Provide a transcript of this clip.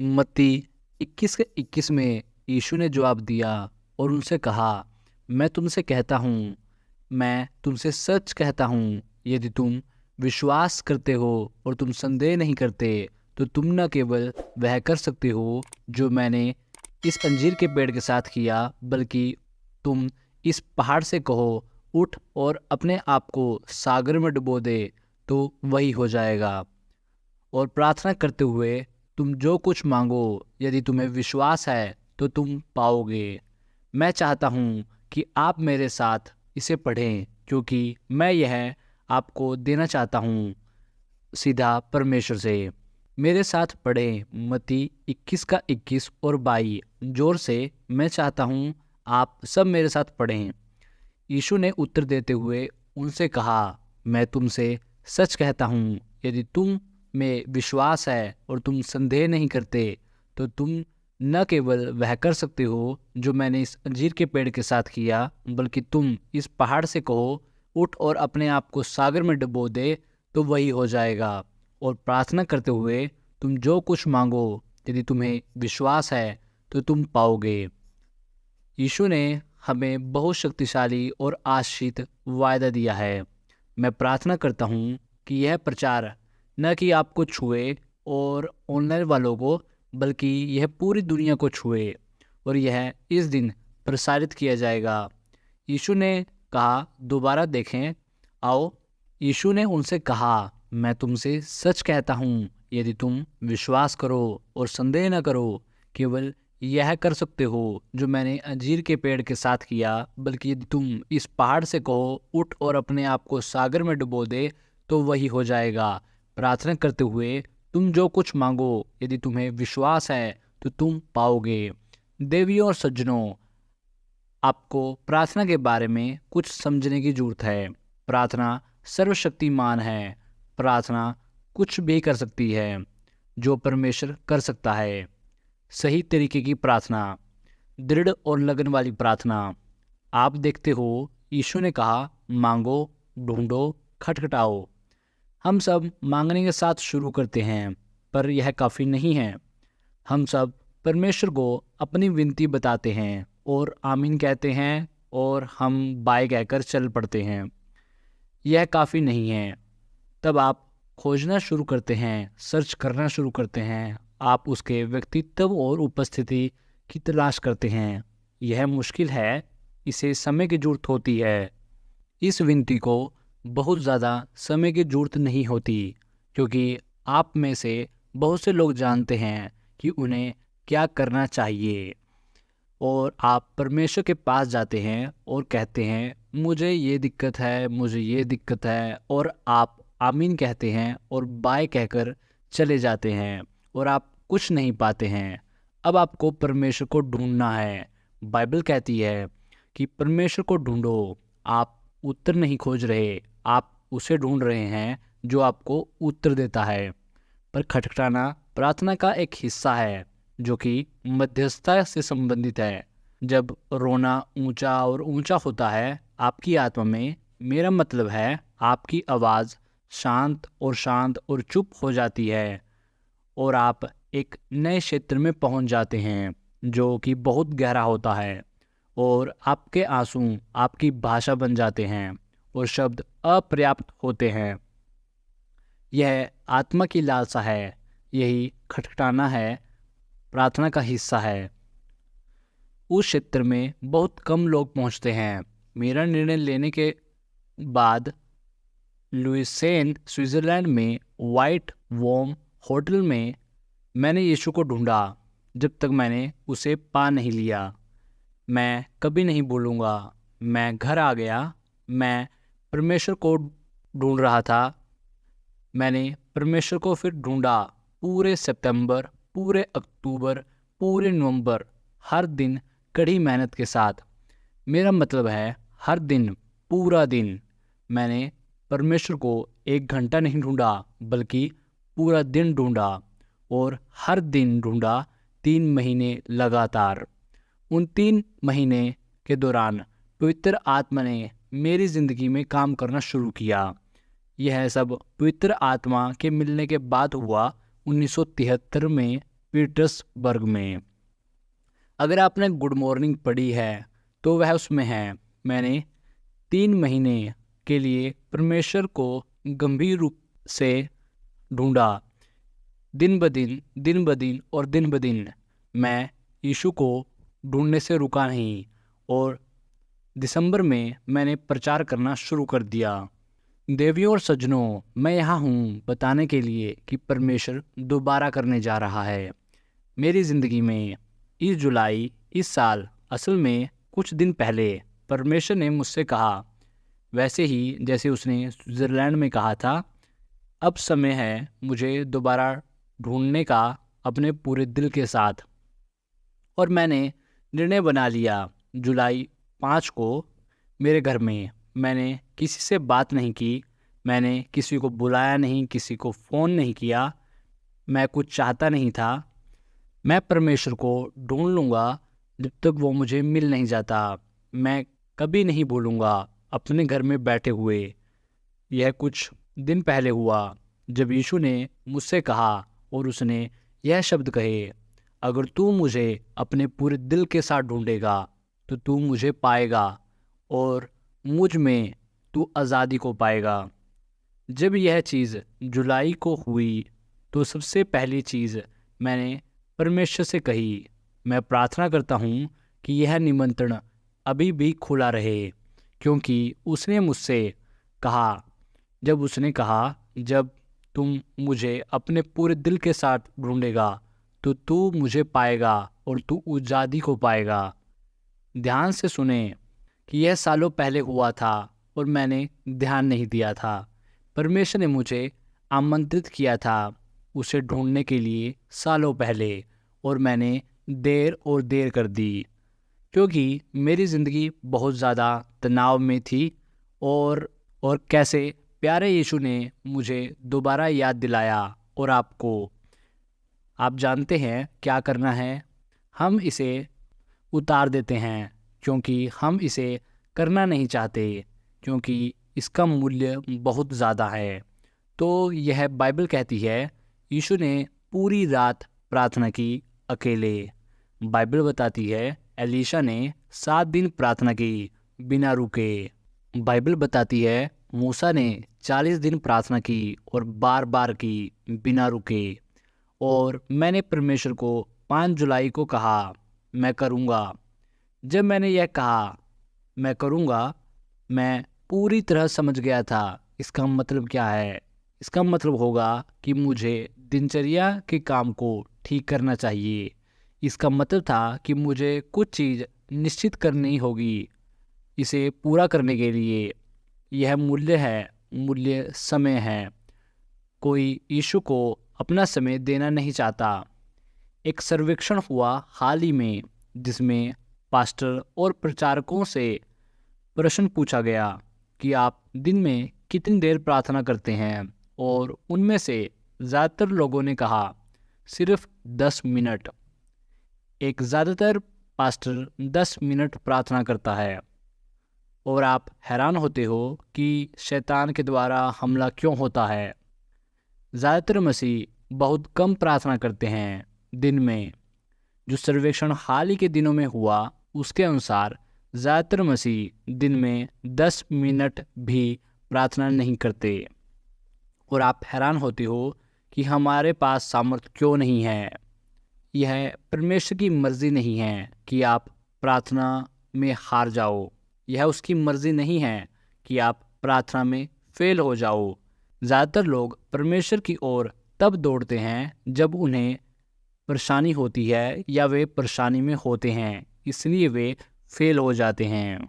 मत्ती 21 के 21 में यीशु ने जवाब दिया और उनसे कहा, मैं तुमसे कहता हूँ, मैं तुमसे सच कहता हूँ, यदि तुम विश्वास करते हो और तुम संदेह नहीं करते, तो तुम न केवल वह कर सकते हो जो मैंने इस अंजीर के पेड़ के साथ किया, बल्कि तुम इस पहाड़ से कहो, उठ और अपने आप को सागर में डुबो दे, तो वही हो जाएगा। और प्रार्थना करते हुए तुम जो कुछ मांगो, यदि तुम्हें विश्वास है तो तुम पाओगे। मैं चाहता हूँ कि आप मेरे साथ इसे पढ़ें, क्योंकि मैं यह आपको देना चाहता हूँ सीधा परमेश्वर से। मेरे साथ पढ़ें मत्ती 21 का 21 और 22 जोर से। मैं चाहता हूँ आप सब मेरे साथ पढ़ें। यीशु ने उत्तर देते हुए उनसे कहा, मैं तुमसे सच कहता हूँ, यदि तुम में विश्वास है और तुम संदेह नहीं करते, तो तुम न केवल वह कर सकते हो जो मैंने इस अंजीर के पेड़ के साथ किया, बल्कि तुम इस पहाड़ से कहो, उठ और अपने आप को सागर में डुबो दे, तो वही हो जाएगा। और प्रार्थना करते हुए तुम जो कुछ मांगो, यदि तुम्हें विश्वास है तो तुम पाओगे। यीशु ने हमें बहुत शक्तिशाली और आशीषित वायदा दिया है। मैं प्रार्थना करता हूँ कि यह प्रचार न कि आपको छुए और ऑनलाइन वालों को, बल्कि यह पूरी दुनिया को छुए, और यह इस दिन प्रसारित किया जाएगा। यीशु ने कहा, दोबारा देखें, आओ। यीशु ने उनसे कहा, मैं तुमसे सच कहता हूँ, यदि तुम विश्वास करो और संदेह न करो, केवल यह कर सकते हो जो मैंने अंजीर के पेड़ के साथ किया, बल्कि यदि तुम इस पहाड़ से कहो, उठ और अपने आप को सागर में डुबो दे, तो वही हो जाएगा। प्रार्थना करते हुए तुम जो कुछ मांगो, यदि तुम्हें विश्वास है तो तुम पाओगे। देवियों और सज्जनों, आपको प्रार्थना के बारे में कुछ समझने की जरूरत है। प्रार्थना सर्वशक्तिमान है। प्रार्थना कुछ भी कर सकती है जो परमेश्वर कर सकता है। सही तरीके की प्रार्थना, दृढ़ और लगन वाली प्रार्थना। आप देखते हो, यीशु ने कहा, मांगो, ढूंढो, खटखटाओ। हम सब मांगने के साथ शुरू करते हैं, पर यह काफ़ी नहीं है। हम सब परमेश्वर को अपनी विनती बताते हैं और आमीन कहते हैं, और हम बाय कहकर चल पड़ते हैं। यह काफ़ी नहीं है। तब आप खोजना शुरू करते हैं, सर्च करना शुरू करते हैं। आप उसके व्यक्तित्व और उपस्थिति की तलाश करते हैं। यह मुश्किल है, इसे समय की जरूरत होती है। इस विनती को बहुत ज़्यादा समय की जरूरत नहीं होती, क्योंकि आप में से बहुत से लोग जानते हैं कि उन्हें क्या करना चाहिए, और आप परमेश्वर के पास जाते हैं और कहते हैं, मुझे ये दिक्कत है, मुझे ये दिक्कत है, और आप आमीन कहते हैं और बाय कहकर चले जाते हैं, और आप कुछ नहीं पाते हैं। अब आपको परमेश्वर को ढूंढना है। बाइबल कहती है कि परमेश्वर को ढूंढो। आप उत्तर नहीं खोज रहे, आप उसे ढूंढ रहे हैं जो आपको उत्तर देता है। पर खटखटाना प्रार्थना का एक हिस्सा है, जो कि मध्यस्थता से संबंधित है। जब रोना ऊंचा और ऊंचा होता है आपकी आत्मा में, मेरा मतलब है आपकी आवाज़ शांत और चुप हो जाती है, और आप एक नए क्षेत्र में पहुंच जाते हैं जो कि बहुत गहरा होता है, और आपके आंसू आपकी भाषा बन जाते हैं और शब्द अपर्याप्त होते हैं। यह आत्मा की लालसा है। यही खटखटाना है, प्रार्थना का हिस्सा है। उस क्षेत्र में बहुत कम लोग पहुंचते हैं। मेरा निर्णय लेने के बाद लुइसेन स्विट्ज़रलैंड में वाइट वॉर्म होटल में मैंने यीशु को ढूंढा। जब तक मैंने उसे पा नहीं लिया, मैं कभी नहीं भूलूंगा। मैं घर आ गया। मैं परमेश्वर को ढूंढ रहा था। मैंने परमेश्वर को फिर ढूंढा। पूरे सितंबर, पूरे अक्टूबर, पूरे नवंबर, हर दिन कड़ी मेहनत के साथ। मेरा मतलब है हर दिन, पूरा दिन। मैंने परमेश्वर को 1 घंटा नहीं ढूंढा, बल्कि पूरा दिन ढूंढा, और हर दिन ढूंढा 3 महीने लगातार। उन 3 महीने के दौरान पवित्र आत्मा ने मेरी ज़िंदगी में काम करना शुरू किया। यह सब पवित्र आत्मा के मिलने के बाद हुआ। 1973 में पीटर्सबर्ग में। अगर आपने गुड मॉर्निंग पढ़ी है तो वह उसमें है, मैंने 3 महीने के लिए परमेश्वर को गंभीर रूप से ढूंढा। दिन ब दिन और दिन ब दिन मैं यीशु को ढूंढने से रुका नहीं, और दिसंबर में मैंने प्रचार करना शुरू कर दिया। देवियों और सज्जनों, मैं यहाँ हूँ बताने के लिए कि परमेश्वर दोबारा करने जा रहा है मेरी ज़िंदगी में। इस जुलाई इस साल, असल में कुछ दिन पहले, परमेश्वर ने मुझसे कहा, वैसे ही जैसे उसने स्विट्ज़रलैंड में कहा था, अब समय है मुझे दोबारा ढूंढने का अपने पूरे दिल के साथ। और मैंने निर्णय बना लिया। जुलाई 5 को मेरे घर में मैंने किसी से बात नहीं की, मैंने किसी को बुलाया नहीं, किसी को फ़ोन नहीं किया, मैं कुछ चाहता नहीं था। मैं परमेश्वर को ढूंढ लूँगा जब तक वो मुझे मिल नहीं जाता। मैं कभी नहीं भूलूँगा अपने घर में बैठे हुए। यह कुछ दिन पहले हुआ जब यीशु ने मुझसे कहा, और उसने यह शब्द कहे, अगर तू मुझे अपने पूरे दिल के साथ ढूंढेगा तो तू मुझे पाएगा, और मुझ में तू आज़ादी को पाएगा। जब यह चीज़ जुलाई को हुई तो सबसे पहली चीज़ मैंने परमेश्वर से कही, मैं प्रार्थना करता हूँ कि यह निमंत्रण अभी भी खुला रहे, क्योंकि उसने मुझसे कहा, जब तुम मुझे अपने पूरे दिल के साथ ढूंढेगा तो तू मुझे पाएगा और तू आज़ादी को पाएगा। ध्यान से सुने कि यह सालों पहले हुआ था और मैंने ध्यान नहीं दिया था। परमेश्वर ने मुझे आमंत्रित किया था उसे ढूंढने के लिए सालों पहले, और मैंने देर कर दी, क्योंकि मेरी ज़िंदगी बहुत ज़्यादा तनाव में थी। और कैसे प्यारे यीशु ने मुझे दोबारा याद दिलाया। और आप जानते हैं क्या करना है, हम इसे उतार देते हैं क्योंकि हम इसे करना नहीं चाहते, क्योंकि इसका मूल्य बहुत ज़्यादा है। तो यह बाइबल कहती है, यीशु ने पूरी रात प्रार्थना की अकेले। बाइबल बताती है एलीशा ने 7 दिन प्रार्थना की बिना रुके। बाइबल बताती है मूसा ने 40 दिन प्रार्थना की और बार बार की बिना रुके। और मैंने परमेश्वर को 5 जुलाई को कहा, मैं करूँगा। जब मैंने यह कहा मैं करूँगा, मैं पूरी तरह समझ गया था इसका मतलब क्या है। इसका मतलब होगा कि मुझे दिनचर्या के काम को ठीक करना चाहिए। इसका मतलब था कि मुझे कुछ चीज़ निश्चित करनी होगी इसे पूरा करने के लिए। यह मूल्य समय है। कोई यीशु को अपना समय देना नहीं चाहता। एक सर्वेक्षण हुआ हाल ही में जिसमें पास्टर और प्रचारकों से प्रश्न पूछा गया कि आप दिन में कितनी देर प्रार्थना करते हैं, और उनमें से ज़्यादातर लोगों ने कहा सिर्फ 10 मिनट। एक ज़्यादातर पास्टर 10 मिनट प्रार्थना करता है। और आप हैरान होते हो कि शैतान के द्वारा हमला क्यों होता है। ज़्यादातर मसीह बहुत कम प्रार्थना करते हैं दिन में। जो सर्वेक्षण हाल ही के दिनों में हुआ उसके अनुसार ज़्यादातर मसीह दिन में 10 मिनट भी प्रार्थना नहीं करते। और आप हैरान होते हो कि हमारे पास सामर्थ्य क्यों नहीं है। यह परमेश्वर की मर्ज़ी नहीं है कि आप प्रार्थना में हार जाओ। यह उसकी मर्ज़ी नहीं है कि आप प्रार्थना में फेल हो जाओ। ज़्यादातर लोग परमेश्वर की ओर तब दौड़ते हैं जब उन्हें परेशानी होती है या वे परेशानी में होते हैं, इसलिए वे फेल हो जाते हैं।